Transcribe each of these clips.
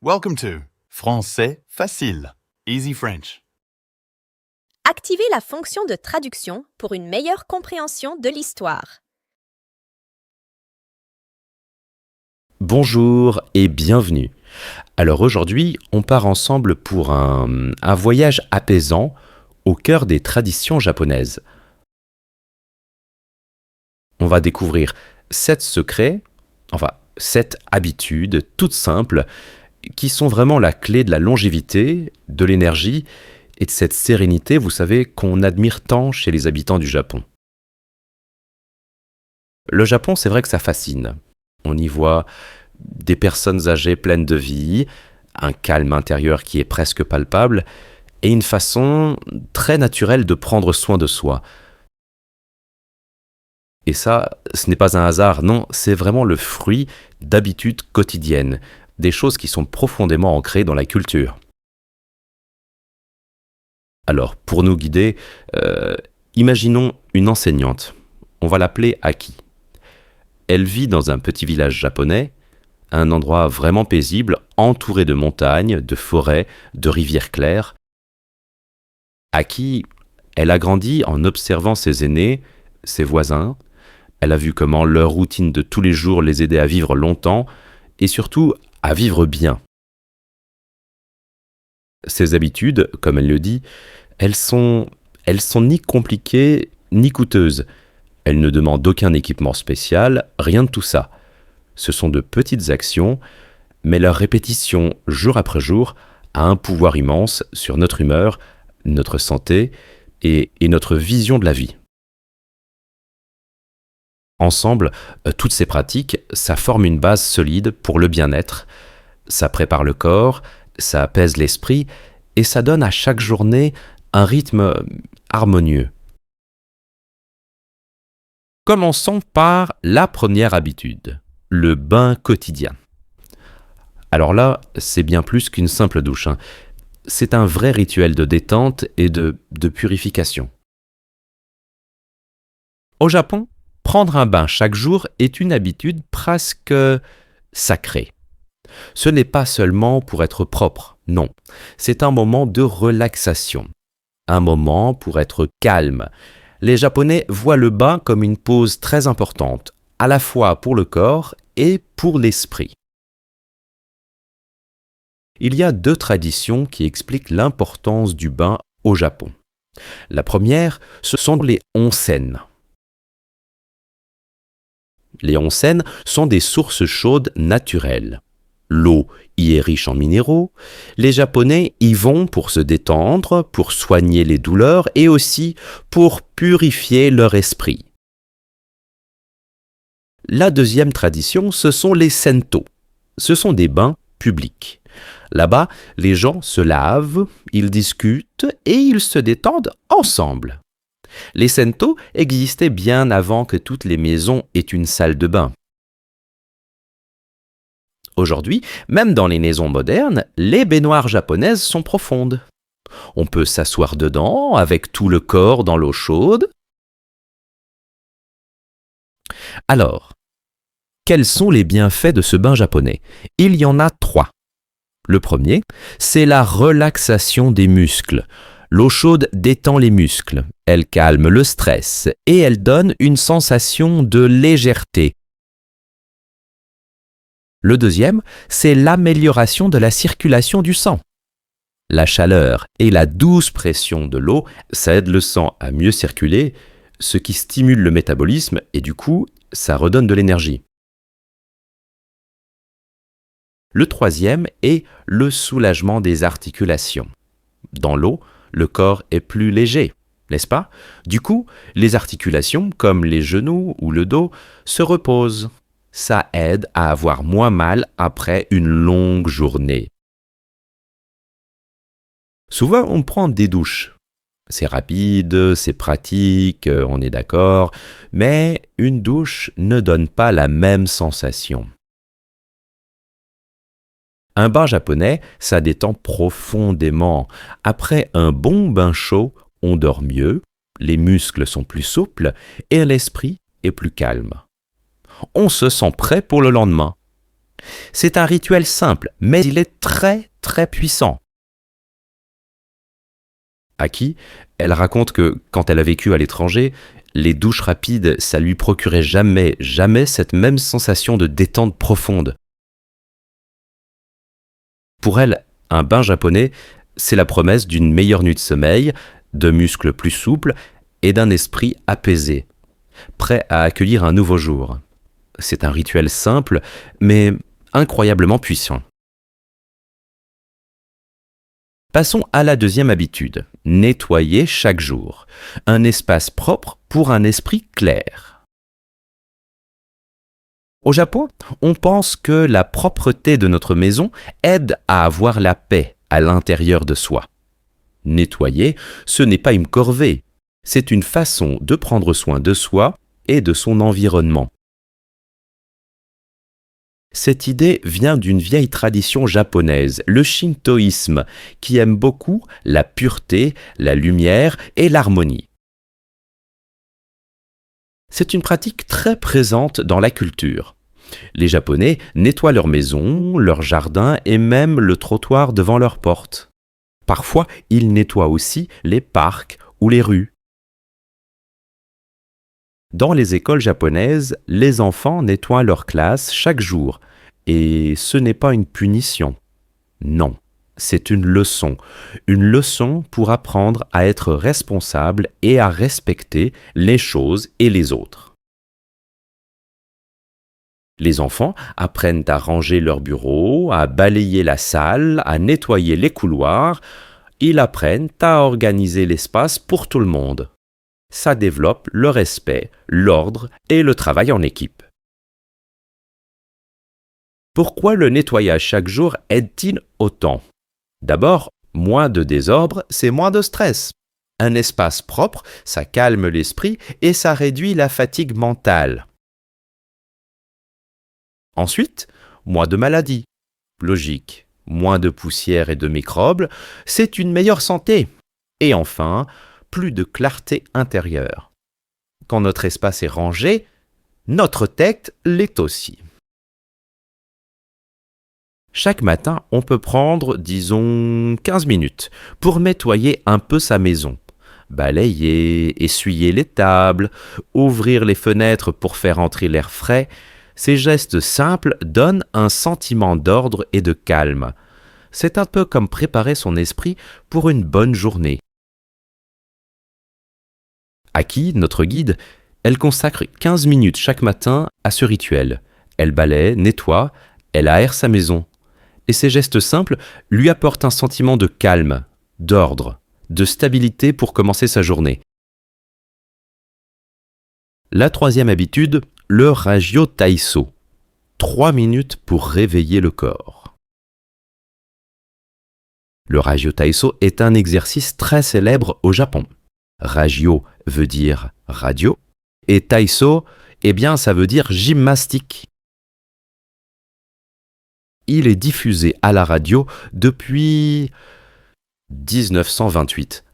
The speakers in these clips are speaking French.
Welcome to Français facile, Easy French. Activez la fonction de traduction pour une meilleure compréhension de l'histoire. Bonjour et bienvenue. Alors aujourd'hui, on part ensemble pour un voyage apaisant au cœur des traditions japonaises. On va découvrir 7 secrets, 7 habitudes toutes simples qui sont vraiment la clé de la longévité, de l'énergie et de cette sérénité, vous savez, qu'on admire tant chez les habitants du Japon. Le Japon, c'est vrai que ça fascine. On y voit des personnes âgées pleines de vie, un calme intérieur qui est presque palpable et une façon très naturelle de prendre soin de soi. Et ça, ce n'est pas un hasard, non, c'est vraiment le fruit d'habitudes quotidiennes, des choses qui sont profondément ancrées dans la culture. Alors, pour nous guider, imaginons une enseignante. On va l'appeler Aki. Elle vit dans un petit village japonais, un endroit vraiment paisible, entouré de montagnes, de forêts, de rivières claires. Aki, elle a grandi en observant ses aînés, ses voisins. Elle a vu comment leur routine de tous les jours les aidait à vivre longtemps et surtout à vivre bien. Ces habitudes, comme elle le dit, elles sont ni compliquées ni coûteuses. Elles ne demandent aucun équipement spécial, rien de tout ça. Ce sont de petites actions, mais leur répétition jour après jour a un pouvoir immense sur notre humeur, notre santé et notre vision de la vie. Ensemble, toutes ces pratiques, ça forme une base solide pour le bien-être, ça prépare le corps, ça apaise l'esprit et ça donne à chaque journée un rythme harmonieux. Commençons par la première habitude, le bain quotidien. Alors là, c'est bien plus qu'une simple douche, hein. C'est un vrai rituel de détente et de purification. Au Japon, prendre un bain chaque jour est une habitude presque sacrée. Ce n'est pas seulement pour être propre, non. C'est un moment de relaxation, un moment pour être calme. Les Japonais voient le bain comme une pause très importante, à la fois pour le corps et pour l'esprit. Il y a 2 traditions qui expliquent l'importance du bain au Japon. La première, ce sont les onsen. Les onsen sont des sources chaudes naturelles. L'eau y est riche en minéraux. Les Japonais y vont pour se détendre, pour soigner les douleurs et aussi pour purifier leur esprit. La deuxième tradition, ce sont les sento. Ce sont des bains publics. Là-bas, les gens se lavent, ils discutent et ils se détendent ensemble. Les sento existaient bien avant que toutes les maisons aient une salle de bain. Aujourd'hui, même dans les maisons modernes, les baignoires japonaises sont profondes. On peut s'asseoir dedans avec tout le corps dans l'eau chaude. Alors, quels sont les bienfaits de ce bain japonais? Il y en a 3. Le premier, c'est la relaxation des muscles. L'eau chaude détend les muscles, elle calme le stress et elle donne une sensation de légèreté. Le deuxième, c'est l'amélioration de la circulation du sang. La chaleur et la douce pression de l'eau, ça aide le sang à mieux circuler, ce qui stimule le métabolisme et du coup, ça redonne de l'énergie. Le troisième est le soulagement des articulations. Dans l'eau, le corps est plus léger, n'est-ce pas? Du coup, les articulations, comme les genoux ou le dos, se reposent. Ça aide à avoir moins mal après une longue journée. Souvent, on prend des douches. C'est rapide, c'est pratique, on est d'accord, mais une douche ne donne pas la même sensation. Un bain japonais, ça détend profondément. Après un bon bain chaud, on dort mieux, les muscles sont plus souples et l'esprit est plus calme. On se sent prêt pour le lendemain. C'est un rituel simple, mais il est très très puissant. Aki, elle raconte que quand elle a vécu à l'étranger, les douches rapides, ça lui procurait jamais cette même sensation de détente profonde. Pour elle, un bain japonais, c'est la promesse d'une meilleure nuit de sommeil, de muscles plus souples et d'un esprit apaisé, prêt à accueillir un nouveau jour. C'est un rituel simple, mais incroyablement puissant. Passons à la deuxième habitude, nettoyer chaque jour. Un espace propre pour un esprit clair. Au Japon, on pense que la propreté de notre maison aide à avoir la paix à l'intérieur de soi. Nettoyer, ce n'est pas une corvée, c'est une façon de prendre soin de soi et de son environnement. Cette idée vient d'une vieille tradition japonaise, le shintoïsme, qui aime beaucoup la pureté, la lumière et l'harmonie. C'est une pratique très présente dans la culture. Les Japonais nettoient leur maison, leur jardin et même le trottoir devant leur porte. Parfois, ils nettoient aussi les parcs ou les rues. Dans les écoles japonaises, les enfants nettoient leur classe chaque jour. Et ce n'est pas une punition. Non, c'est une leçon. Une leçon pour apprendre à être responsable et à respecter les choses et les autres. Les enfants apprennent à ranger leur bureau, à balayer la salle, à nettoyer les couloirs. Ils apprennent à organiser l'espace pour tout le monde. Ça développe le respect, l'ordre et le travail en équipe. Pourquoi le nettoyage chaque jour aide-t-il autant? D'abord, moins de désordre, c'est moins de stress. Un espace propre, ça calme l'esprit et ça réduit la fatigue mentale. Ensuite, moins de maladies. Logique. Moins de poussière et de microbes, c'est une meilleure santé. Et enfin, plus de clarté intérieure. Quand notre espace est rangé, notre tête l'est aussi. Chaque matin, on peut prendre, disons, 15 minutes pour nettoyer un peu sa maison. Balayer, essuyer les tables, ouvrir les fenêtres pour faire entrer l'air frais. Ces gestes simples donnent un sentiment d'ordre et de calme. C'est un peu comme préparer son esprit pour une bonne journée. Aki, notre guide, elle consacre 15 minutes chaque matin à ce rituel. Elle balaie, nettoie, elle aère sa maison. Et ces gestes simples lui apportent un sentiment de calme, d'ordre, de stabilité pour commencer sa journée. La troisième habitude, le Rajyo Taiso. 3 minutes pour réveiller le corps. Le Rajyo Taiso est un exercice très célèbre au Japon. Rajyo veut dire radio et Taiso, eh bien ça veut dire gymnastique. Il est diffusé à la radio depuis 1928.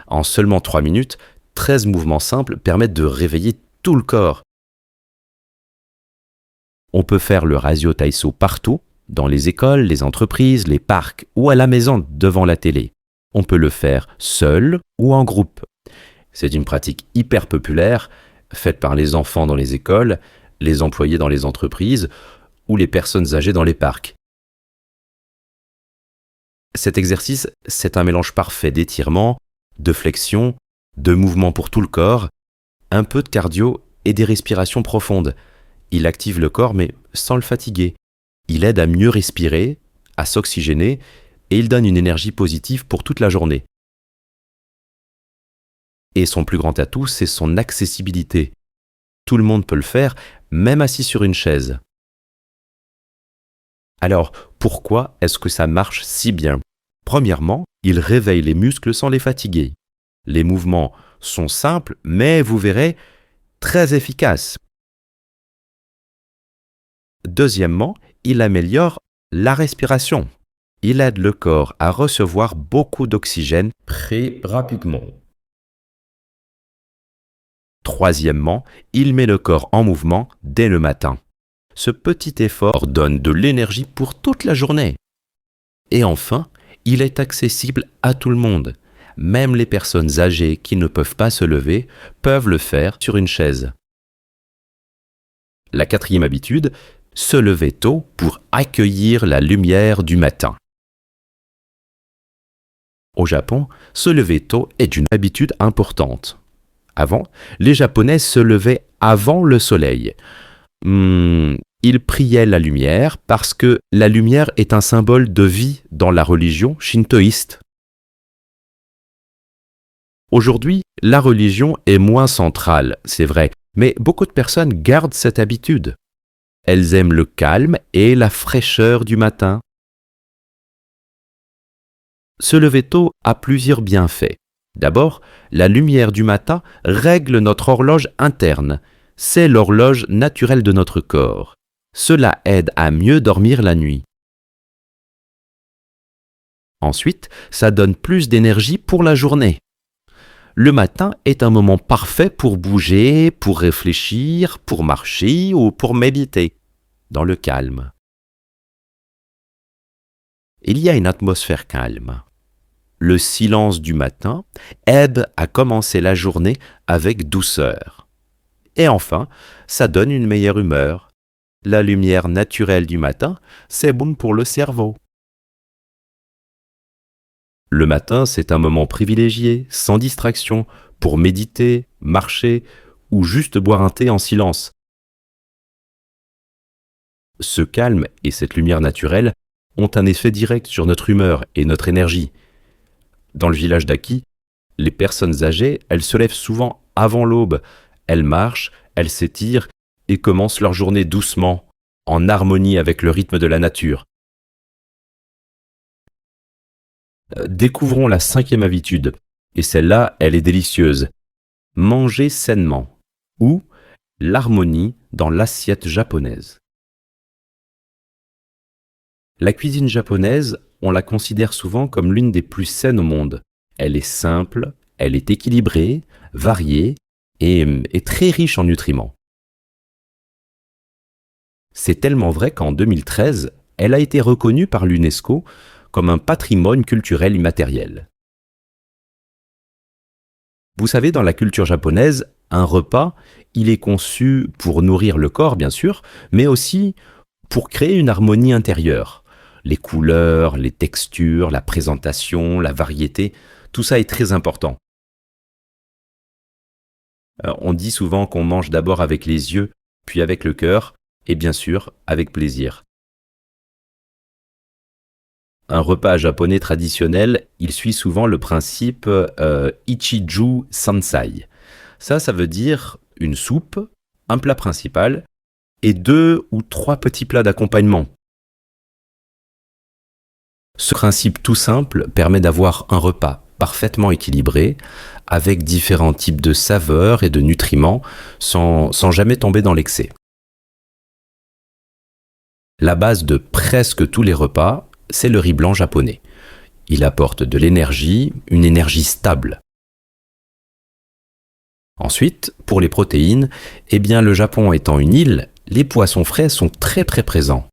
En seulement 3 minutes, 13 mouvements simples permettent de réveiller tout le corps. On peut faire le Rajyo Taiso partout, dans les écoles, les entreprises, les parcs ou à la maison devant la télé. On peut le faire seul ou en groupe. C'est une pratique hyper populaire, faite par les enfants dans les écoles, les employés dans les entreprises ou les personnes âgées dans les parcs. Cet exercice, c'est un mélange parfait d'étirements, de flexion, de mouvements pour tout le corps, un peu de cardio et des respirations profondes. Il active le corps mais sans le fatiguer. Il aide à mieux respirer, à s'oxygéner et il donne une énergie positive pour toute la journée. Et son plus grand atout, c'est son accessibilité. Tout le monde peut le faire, même assis sur une chaise. Alors, pourquoi est-ce que ça marche si bien? Premièrement, il réveille les muscles sans les fatiguer. Les mouvements sont simples, mais vous verrez, très efficaces. Deuxièmement, il améliore la respiration. Il aide le corps à recevoir beaucoup d'oxygène très rapidement. Troisièmement, il met le corps en mouvement dès le matin. Ce petit effort donne de l'énergie pour toute la journée. Et enfin, il est accessible à tout le monde. Même les personnes âgées qui ne peuvent pas se lever peuvent le faire sur une chaise. La quatrième habitude, se lever tôt pour accueillir la lumière du matin. Au Japon, se lever tôt est une habitude importante. Avant, les Japonais se levaient avant le soleil. Ils priaient la lumière parce que la lumière est un symbole de vie dans la religion shintoïste. Aujourd'hui, la religion est moins centrale, c'est vrai, mais beaucoup de personnes gardent cette habitude. Elles aiment le calme et la fraîcheur du matin. Se lever tôt a plusieurs bienfaits. D'abord, la lumière du matin règle notre horloge interne. C'est l'horloge naturelle de notre corps. Cela aide à mieux dormir la nuit. Ensuite, ça donne plus d'énergie pour la journée. Le matin est un moment parfait pour bouger, pour réfléchir, pour marcher ou pour méditer, dans le calme. Il y a une atmosphère calme. Le silence du matin aide à commencer la journée avec douceur. Et enfin, ça donne une meilleure humeur. La lumière naturelle du matin, c'est bon pour le cerveau. Le matin, c'est un moment privilégié, sans distraction, pour méditer, marcher ou juste boire un thé en silence. Ce calme et cette lumière naturelle ont un effet direct sur notre humeur et notre énergie. Dans le village d'Aki, les personnes âgées, elles se lèvent souvent avant l'aube. Elles marchent, elles s'étirent et commencent leur journée doucement, en harmonie avec le rythme de la nature. Découvrons la cinquième habitude, et celle-là, elle est délicieuse. Manger sainement, ou l'harmonie dans l'assiette japonaise. La cuisine japonaise, on la considère souvent comme l'une des plus saines au monde. Elle est simple, elle est équilibrée, variée et très riche en nutriments. C'est tellement vrai qu'en 2013, elle a été reconnue par l'UNESCO comme un patrimoine culturel immatériel. Vous savez, dans la culture japonaise, un repas, il est conçu pour nourrir le corps, bien sûr, mais aussi pour créer une harmonie intérieure. Les couleurs, les textures, la présentation, la variété, tout ça est très important. On dit souvent qu'on mange d'abord avec les yeux, puis avec le cœur, et bien sûr avec plaisir. Un repas japonais traditionnel, il suit souvent le principe Ichiju Sansai. Ça veut dire une soupe, un plat principal et 2 ou 3 petits plats d'accompagnement. Ce principe tout simple permet d'avoir un repas parfaitement équilibré, avec différents types de saveurs et de nutriments, sans jamais tomber dans l'excès. La base de presque tous les repas, c'est le riz blanc japonais. Il apporte de l'énergie, une énergie stable. Ensuite, pour les protéines, le Japon étant une île, les poissons frais sont très présents.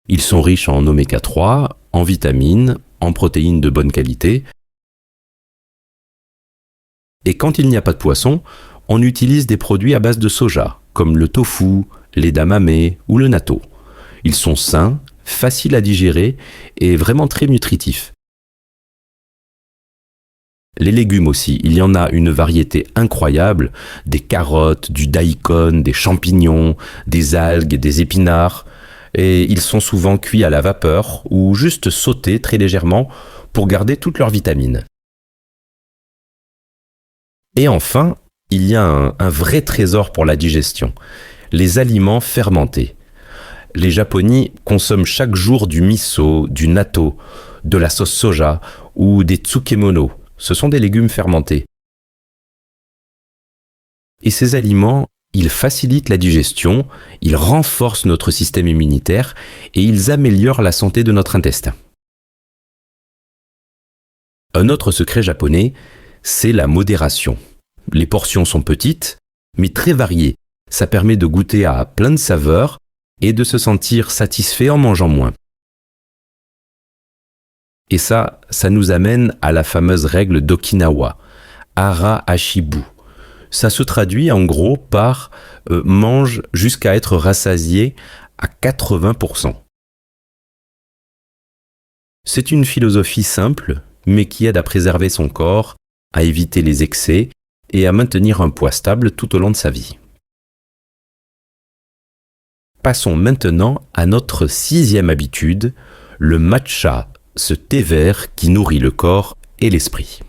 Ils sont riches en oméga 3, en vitamines, en protéines de bonne qualité. Et quand il n'y a pas de poisson, on utilise des produits à base de soja, comme le tofu, l'edamame ou le natto. Ils sont sains, faciles à digérer et vraiment très nutritifs. Les légumes aussi, il y en a une variété incroyable, des carottes, du daikon, des champignons, des algues, des épinards, et ils sont souvent cuits à la vapeur ou juste sautés très légèrement pour garder toutes leurs vitamines. Et enfin, il y a un vrai trésor pour la digestion, les aliments fermentés. Les Japonais consomment chaque jour du miso, du natto, de la sauce soja ou des tsukemono. Ce sont des légumes fermentés. Et ces aliments, ils facilitent la digestion, ils renforcent notre système immunitaire et ils améliorent la santé de notre intestin. Un autre secret japonais, c'est la modération. Les portions sont petites, mais très variées. Ça permet de goûter à plein de saveurs et de se sentir satisfait en mangeant moins. Et ça nous amène à la fameuse règle d'Okinawa, Hara Hashibu. Ça se traduit en gros par mange jusqu'à être rassasié à 80%. C'est une philosophie simple, mais qui aide à préserver son corps, à éviter les excès et à maintenir un poids stable tout au long de sa vie. Passons maintenant à notre 6e habitude, le matcha, ce thé vert qui nourrit le corps et l'esprit.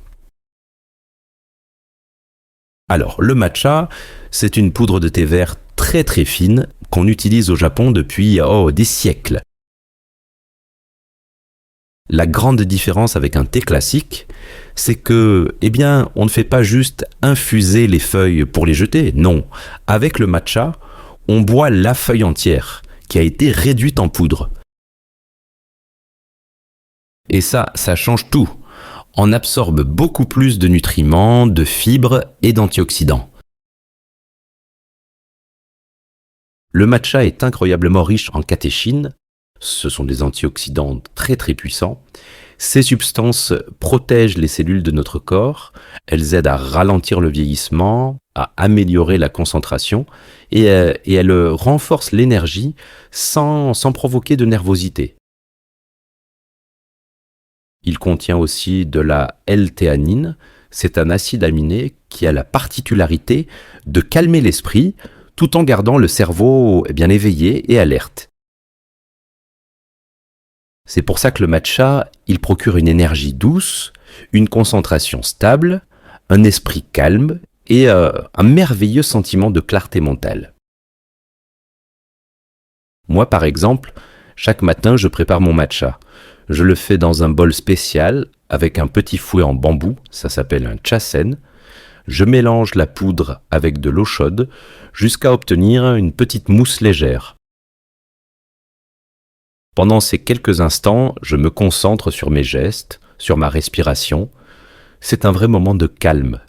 Alors, le matcha, c'est une poudre de thé vert très très fine qu'on utilise au Japon depuis des siècles. La grande différence avec un thé classique, c'est que, on ne fait pas juste infuser les feuilles pour les jeter. Non, avec le matcha, on boit la feuille entière, qui a été réduite en poudre. Et ça change tout. On absorbe beaucoup plus de nutriments, de fibres et d'antioxydants. Le matcha est incroyablement riche en catéchines. Ce sont des antioxydants très très puissants. Ces substances protègent les cellules de notre corps, elles aident à ralentir le vieillissement, à améliorer la concentration et elles renforcent l'énergie sans provoquer de nervosité. Il contient aussi de la L-théanine, c'est un acide aminé qui a la particularité de calmer l'esprit tout en gardant le cerveau éveillé et alerte. C'est pour ça que le matcha, il procure une énergie douce, une concentration stable, un esprit calme et un merveilleux sentiment de clarté mentale. Moi, par exemple, chaque matin, je prépare mon matcha. Je le fais dans un bol spécial avec un petit fouet en bambou, ça s'appelle un chasen. Je mélange la poudre avec de l'eau chaude jusqu'à obtenir une petite mousse légère. Pendant ces quelques instants, je me concentre sur mes gestes, sur ma respiration. C'est un vrai moment de calme.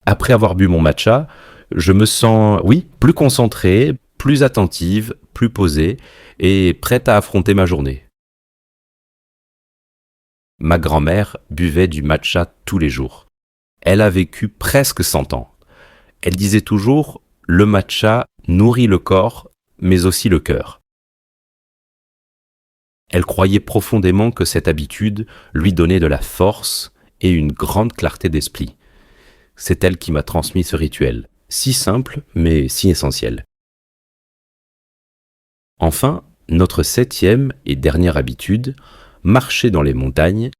Après avoir bu mon matcha, je me sens, plus concentré, plus attentive, plus posée et prête à affronter ma journée. Ma grand-mère buvait du matcha tous les jours. Elle a vécu presque 100 ans. Elle disait toujours « Le matcha nourrit le corps, mais aussi le cœur ». Elle croyait profondément que cette habitude lui donnait de la force et une grande clarté d'esprit. C'est elle qui m'a transmis ce rituel, si simple mais si essentiel. Enfin, notre 7e et dernière habitude, marcher dans les montagnes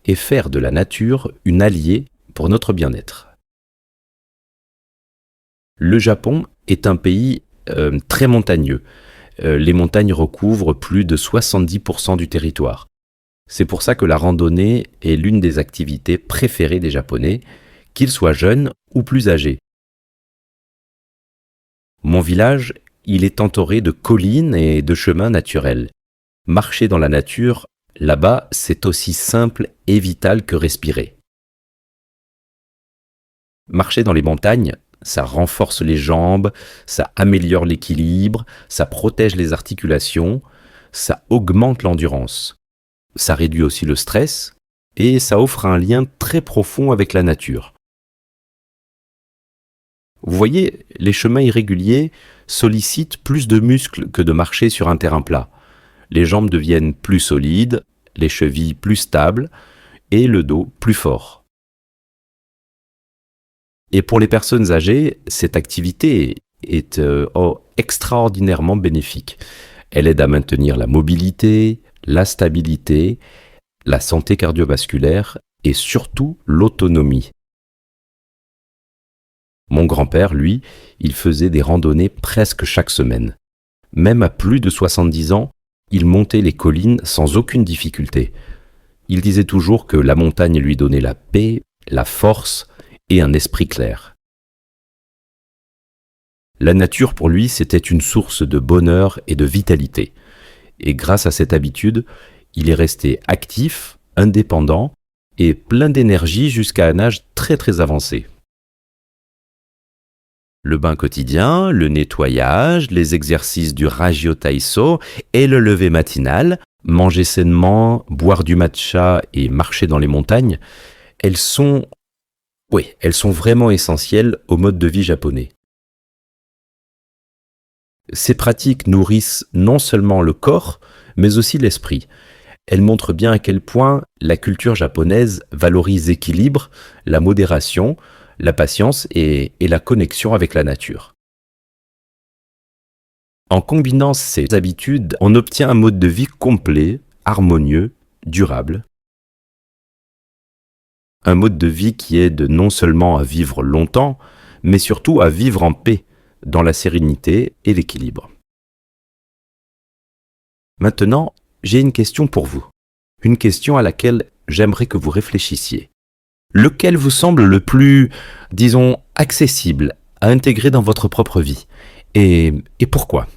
et faire de la nature une alliée pour notre bien-être. Le Japon est un pays très montagneux. Les montagnes recouvrent plus de 70% du territoire. C'est pour ça que la randonnée est l'une des activités préférées des Japonais, qu'ils soient jeunes ou plus âgés. Mon village, il est entouré de collines et de chemins naturels. Marcher dans la nature, là-bas, c'est aussi simple et vital que respirer. Marcher dans les montagnes, ça renforce les jambes, ça améliore l'équilibre, ça protège les articulations, ça augmente l'endurance. Ça réduit aussi le stress et ça offre un lien très profond avec la nature. Vous voyez, les chemins irréguliers sollicitent plus de muscles que de marcher sur un terrain plat. Les jambes deviennent plus solides, les chevilles plus stables et le dos plus fort. Et pour les personnes âgées, cette activité est extraordinairement bénéfique. Elle aide à maintenir la mobilité, la stabilité, la santé cardiovasculaire et surtout l'autonomie. Mon grand-père, lui, il faisait des randonnées presque chaque semaine. Même à plus de 70 ans, il montait les collines sans aucune difficulté. Il disait toujours que la montagne lui donnait la paix, la force et un esprit clair. La nature, pour lui, c'était une source de bonheur et de vitalité. Et grâce à cette habitude, il est resté actif, indépendant et plein d'énergie jusqu'à un âge très très avancé. Le bain quotidien, le nettoyage, les exercices du Rajyo Taiso et le lever matinal, manger sainement, boire du matcha et marcher dans les montagnes, elles sont vraiment essentielles au mode de vie japonais. Ces pratiques nourrissent non seulement le corps, mais aussi l'esprit. Elles montrent bien à quel point la culture japonaise valorise l'équilibre, la modération, la patience et la connexion avec la nature. En combinant ces habitudes, on obtient un mode de vie complet, harmonieux, durable. Un mode de vie qui aide non seulement à vivre longtemps, mais surtout à vivre en paix, dans la sérénité et l'équilibre. Maintenant, j'ai une question pour vous. Une question à laquelle j'aimerais que vous réfléchissiez. Lequel vous semble le plus, disons, accessible à intégrer dans votre propre vie ? Et pourquoi ?